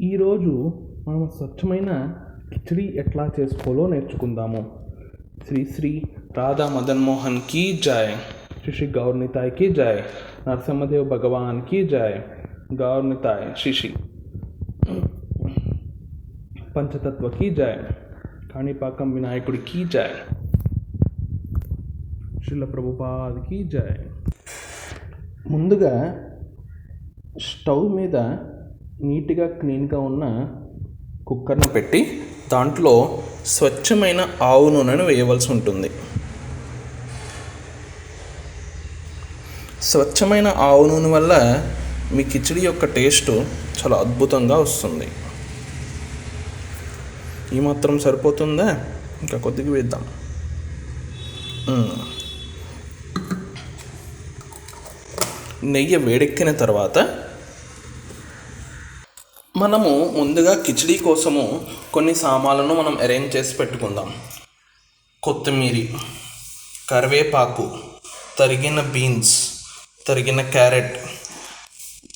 ఈరోజు మనం స్వచ్ఛమైన కిచడీ ఎట్లా చేసుకోవాలో నేర్చుకుందాము. శ్రీ శ్రీ రాధా మదన్ మోహన్ की जय, श्री श्री गौर निताय की जय, नरसिम्हदेव भगवान की जय, गौर निताय, श्री श्री पंचतत्व की जय, काणिपाकम विनायकुడి की जय, శ్రీల ప్రభుపాద్ की जय. ముందుగా స్టవ్ మీద నీట్గా క్లీన్గా ఉన్న కుక్కర్ను పెట్టి దాంట్లో స్వచ్ఛమైన ఆవు నూనెను వేయవలసి ఉంటుంది. స్వచ్ఛమైన ఆవు నూనె వల్ల మీ కిచడీ యొక్క టేస్ట్ చాలా అద్భుతంగా వస్తుంది. ఈ మాత్రం సరిపోతుందా? ఇంకా కొద్దిగా వేద్దాం. నెయ్యి వేడెక్కిన తర్వాత మనము ముందుగా కిచడీ కోసము కొన్ని సామాన్లను మనం అరేంజ్ చేసి పెట్టుకుందాం. కొత్తిమీర, కరివేపాకు, తరిగిన బీన్స్, తరిగిన క్యారెట్,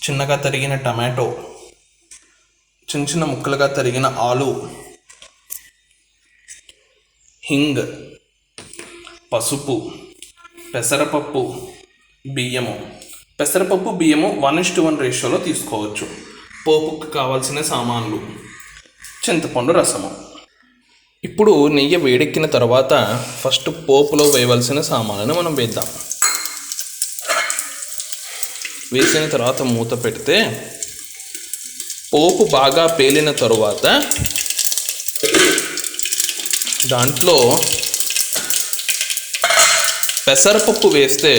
చిన్నగా తరిగిన టమాటో, చిన్న చిన్న ముక్కలుగా తరిగిన ఆలు, హింగ్, పసుపు, పెసరపప్పు, బియ్యము. పెసరపప్పు బియ్యము 1:1 రేషియోలో తీసుకోవచ్చు. పోపుకు కావాల్సిన సామాన్లు, చింతపండు రసము. ఇప్పుడు నెయ్యి వేడెక్కిన తర్వాత ఫస్ట్ పోపులో వేయవలసిన సామాన్లను మనం వేద్దాం. వేసిన తర్వాత మూత పెడితే పోపు బాగా పేలిన తరువాత దాంట్లో పెసరపప్పు వేస్తే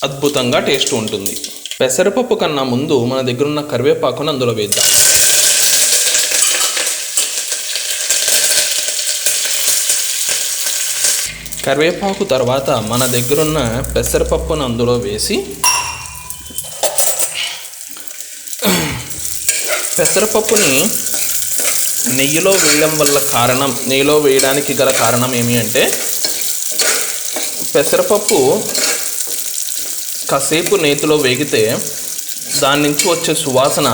అద్భుతంగా టేస్ట్ ఉంటుంది. పెసరపప్పు కన్నా ముందు మన దగ్గర ఉన్న కరివేపాకును అందులో వేద్దాం. కరివేపాకు తర్వాత మన దగ్గరున్న పెసరపప్పును అందులో వేసి పెసరపప్పుని నెయ్యిలో వేయడానికి గల కారణం ఏమి అంటే పెసరపప్పు కాసేపు నేతిలో వేగితే దాని నుంచి వచ్చే సువాసన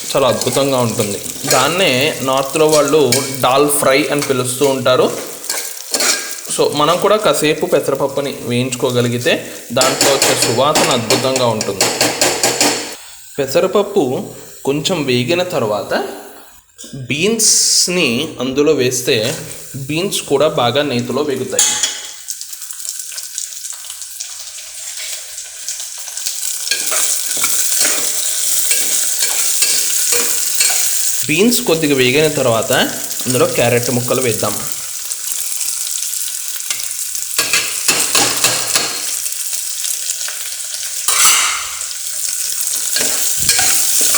చాలా అద్భుతంగా ఉంటుంది. దాన్నే నార్త్లో వాళ్ళు డాల్ ఫ్రై అని పిలుస్తూ ఉంటారు. సో మనం కూడా కాసేపు పెసరపప్పుని వేయించుకోగలిగితే దాంట్లో వచ్చే సువాసన అద్భుతంగా ఉంటుంది. పెసరపప్పు కొంచెం వేగిన తర్వాత బీన్స్ని అందులో వేస్తే బీన్స్ కూడా బాగా నేతిలో వేగుతాయి. బీన్స్ కొద్దిగా వేగిన తర్వాత అందులో క్యారెట్ ముక్కలు వేద్దాం.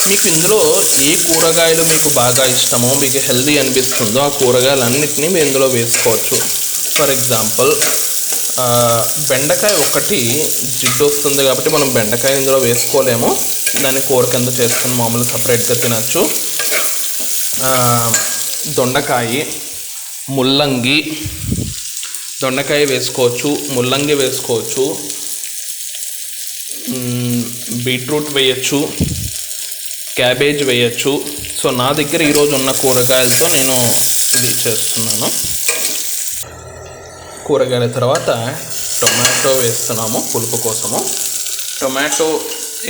మీకు ఇందులో ఏ కూరగాయలు మీకు బాగా ఇష్టమో, మీకు హెల్దీ అనిపిస్తుందో ఆ కూరగాయలన్నిటినీ మీరు ఇందులో వేసుకోవచ్చు. ఫర్ ఎగ్జాంపుల్ బెండకాయ ఒకటి జిడ్డు వస్తుంది కాబట్టి మనం బెండకాయ ఇందులో వేసుకోలేము. దాన్ని కూర కింద చేసుకుని మామూలుగా సపరేట్గా తినచ్చు. దొండకాయ, ముల్లంగి, దొండకాయ వేసుకోవచ్చు, ముల్లంగి వేసుకోవచ్చు, బీట్రూట్ వేయచ్చు, క్యాబేజ్ వేయచ్చు. సో నా దగ్గర ఈరోజు ఉన్న కూరగాయలతో నేను ఇది చేస్తున్నాను. కూరగాయల తర్వాత టొమాటో వేస్తున్నాము పులుపు కోసము. టొమాటో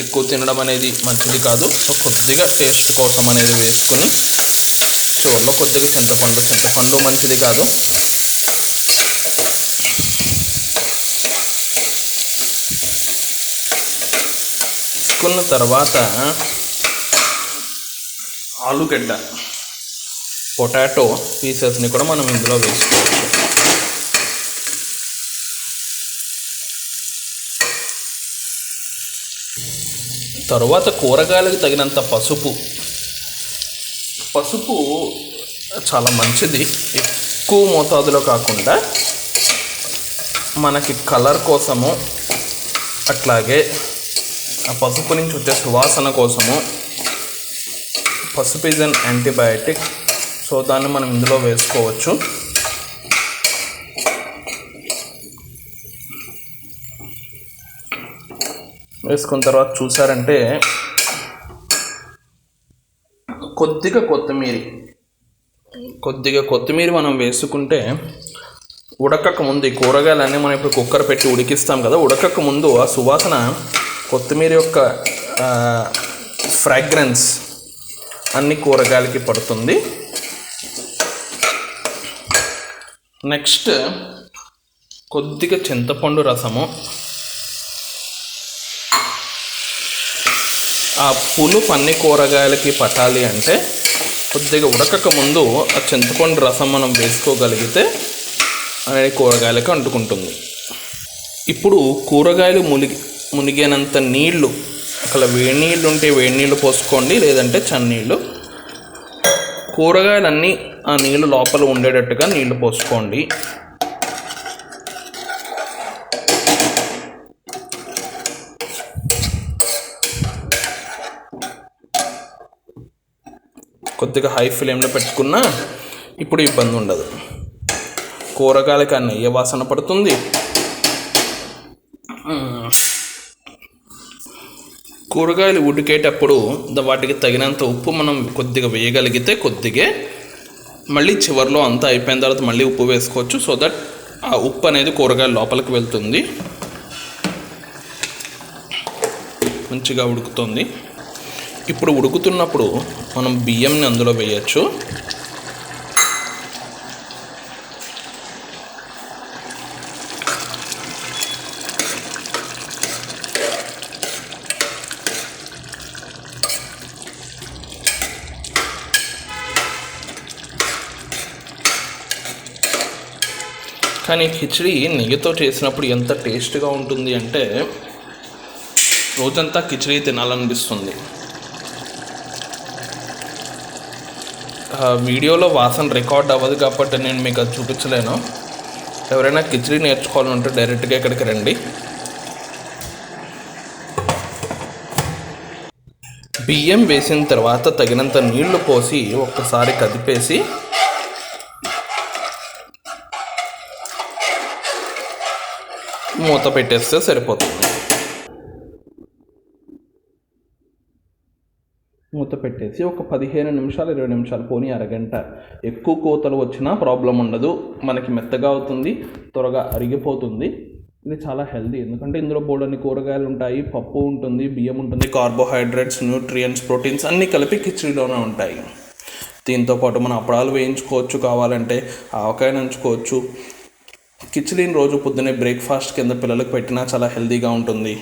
ఎక్కువ తినడం అనేది మంచిది కాదు. సో కొద్దిగా టేస్ట్ కోసం అనేది వేసుకుని చివరిలో కొద్దిగా చింతపండు మంచిది కాదు. వేసుకున్న తర్వాత ఆలుగడ్డ, పొటాటో పీసెస్ని కూడా మనం ఇందులో వేసుకోవచ్చు. తరువాత కూరగాయలకు తగినంత పసుపు చాలా మంచిది. ఎక్కువ మోతాదులో కాకుండా మనకి కలర్ కోసము, అట్లాగే ఆ పసుపు నుంచి వచ్చే సువాసన కోసము. పసుపు ఈజ్ అన్ యాంటీబయాటిక్. సో దాన్ని మనం ఇందులో వేసుకోవచ్చు. వేసుకున్న తర్వాత చూసారంటే కొద్దిగా కొత్తిమీర మనం వేసుకుంటే ఉడకక ముందు ఈ కూరగాయలన్నీ మనం ఇప్పుడు కుక్కర్ పెట్టి ఉడికిస్తాం కదా, ఉడకక ముందు ఆ సువాసన కొత్తిమీర యొక్క ఫ్రాగ్రెన్స్ అన్ని కూరగాయలకి పడుతుంది. నెక్స్ట్ కొద్దిగా చింతపండు రసము, ఆ పులుపు అన్ని కూరగాయలకి పట్టాలి అంటే కొద్దిగా ఉడకక ముందు ఆ చింతపండు రసం మనం వేసుకోగలిగితే అనేది కూరగాయలకు అంటుకుంటుంది. ఇప్పుడు కూరగాయలు మునిగేనంత నీళ్లు, అక్కడ వేడి నీళ్ళు ఉంటే వేడి నీళ్ళు పోసుకోండి, లేదంటే చన్నీళ్ళు. కూరగాయలన్నీ ఆ నీళ్ళు లోపల ఉండేటట్టుగా నీళ్లు పోసుకోండి. కొద్దిగా హై ఫ్లేమ్లో పెట్టుకున్నా ఇప్పుడు ఇబ్బంది ఉండదు. కూరగాయలకి ఆ నెయ్యి వాసన పడుతుంది. కూరగాయలు ఉడికేటప్పుడు వాటికి తగినంత ఉప్పు మనం కొద్దిగా వేయగలిగితే కొద్దిగా, మళ్ళీ చివరిలో అంతా అయిపోయిన తర్వాత మళ్ళీ ఉప్పు వేసుకోవచ్చు. సో దట్ ఆ ఉప్పు అనేది కూరగాయల లోపలికి వెళ్తుంది, మంచిగా ఉడుకుతుంది. ఇప్పుడు ఉడుకుతున్నప్పుడు మనం బియ్యంని అందులో వేయచ్చు. కానీ కిచిడి నెయ్యితో చేసినప్పుడు ఎంత టేస్ట్గా ఉంటుంది అంటే రోజంతా కిచిడి తినాలనిపిస్తుంది. వీడియోలో వాసన రికార్డ్ అవ్వదు కాబట్టి నేను మీకు అది చూపించలేను. ఎవరైనా కిచిడి నేర్చుకోవాలంటే డైరెక్ట్గా ఇక్కడికి రండి. బియ్యం వేసిన తర్వాత తగినంత నీళ్లు పోసి ఒక్కసారి కదిపేసి మూత పెట్టేస్తే సరిపోతుంది. మూత పెట్టేసి ఒక 15 నిమిషాలు 20 నిమిషాలు పోనీ అరగంట, ఎక్కువ కోతలు వచ్చినా ప్రాబ్లం ఉండదు. మనకి మెత్తగా అవుతుంది, త్వరగా అరిగిపోతుంది. ఇది చాలా హెల్దీ, ఎందుకంటే ఇందులో బోల్డన్ని కూరగాయలు ఉంటాయి, పప్పు ఉంటుంది, బియ్యం ఉంటుంది, కార్బోహైడ్రేట్స్, న్యూట్రియంట్స్, ప్రోటీన్స్ అన్నీ కలిపి కిచిడిలోనే ఉంటాయి. దీంతోపాటు మనం అప్పడాలు వేయించుకోవచ్చు, కావాలంటే ఆవకాయ నంచుకోవచ్చు. కిచిడిని రోజు పొద్దున్నే బ్రేక్ఫాస్ట్ కింద పిల్లలకు పెట్టినా చాలా హెల్దీగా ఉంటుంది.